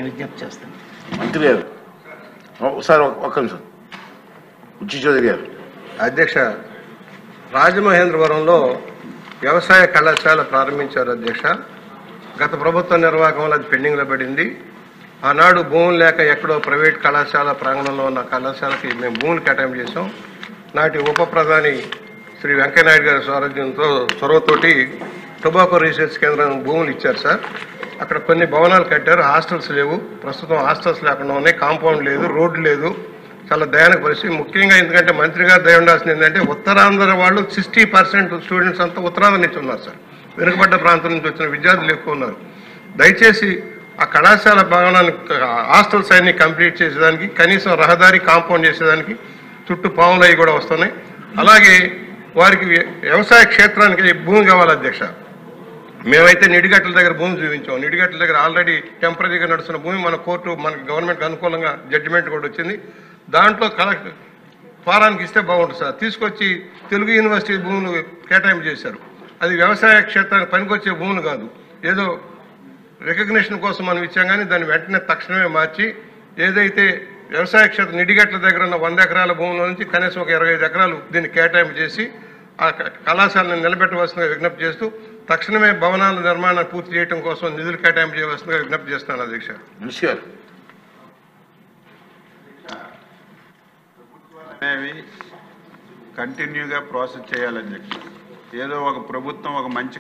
విజ్ఞప్తి చేస్తాను. మంత్రి గారు ఒకసారి ఒక్క నిమిషం. ఉచ్చి చౌదరి గారు. అధ్యక్ష, రాజమహేంద్రవరంలో వ్యవసాయ కళాశాల ప్రారంభించారు అధ్యక్ష. గత ప్రభుత్వ నిర్వాహకంలో అది పెండింగ్లో పడింది. ఆనాడు భూములు లేక ఎక్కడో ప్రైవేట్ కళాశాల ప్రాంగణంలో ఉన్న కళాశాలకి మేము భూములు కేటాయింపు చేసాం. నాటి ఉప ప్రధాని శ్రీ వెంకయ్యనాయుడు గారి స్వారథ్యంతో చొరవతోటి టొబాకో రీసెర్చ్ కేంద్రం భూములు ఇచ్చారు సార్. అక్కడ కొన్ని భవనాలు కట్టారు, హాస్టల్స్ లేవు. ప్రస్తుతం హాస్టల్స్ లేకుండా ఉన్నాయి, కాంపౌండ్ లేదు, రోడ్డు లేదు. చాలా దయానక పరిస్థితి. ముఖ్యంగా ఎందుకంటే మంత్రి గారు దయ ఉండాల్సింది ఏంటంటే ఉత్తరాంధ్ర వాళ్ళు 60% స్టూడెంట్స్ అంతా ఉత్తరాంధ్ర నుంచి ఉన్నారు సార్. వెనుకబడ్డ ప్రాంతం నుంచి వచ్చిన విద్యార్థులు ఎక్కువ ఉన్నారు. దయచేసి ఆ కళాశాల భవనాన్ని హాస్టల్స్ అన్ని కంప్లీట్ చేసేదానికి, కనీసం రహదారి కాంపౌండ్ చేసేదానికి చుట్టూ పాములు అవి కూడా వస్తున్నాయి. అలాగే వారికి వ్యవసాయ క్షేత్రానికి భూమి కావాలి అధ్యక్ష. మేమైతే నిడిగట్ల దగ్గర భూమి చూపించాం. నిడిగట్ల దగ్గర ఆల్రెడీ టెంపరీగా నడుస్తున్న భూమి మన కోర్టు మనకి గవర్నమెంట్కి అనుకూలంగా జడ్జిమెంట్ కూడా వచ్చింది. దాంట్లో ఫారానికి ఇస్తే బాగుంటుంది సార్. తీసుకొచ్చి తెలుగు యూనివర్సిటీ భూములు కేటాయింపు చేశారు. అది వ్యవసాయ క్షేత్రానికి పనికొచ్చే భూములు కాదు, ఏదో రికగ్నిషన్ కోసం మనం ఇచ్చాం. కానీ దాన్ని వెంటనే తక్షణమే మార్చి ఏదైతే వ్యవసాయ క్షేత్రం నిడిగట్ల దగ్గర ఉన్న 100 ఎకరాల భూముల నుంచి కనీసం ఒక 25 ఎకరాలు దీన్ని కేటాయింపు చేసి ఆ కళాశాలను నిలబెట్టవలసిందిగా విజ్ఞప్తి చేస్తూ తక్షణమే భవనాల నిర్మాణాన్ని పూర్తి చేయడం కోసం నిధులు కేటాయింపు చేయవలసిందిగా విజ్ఞప్తి చేస్తున్నాను అధ్యక్ష. అనేవి కంటిన్యూగా ప్రాసెస్ చేయాలి అధ్యక్ష. ఏదో ఒక ప్రభుత్వం ఒక మంచి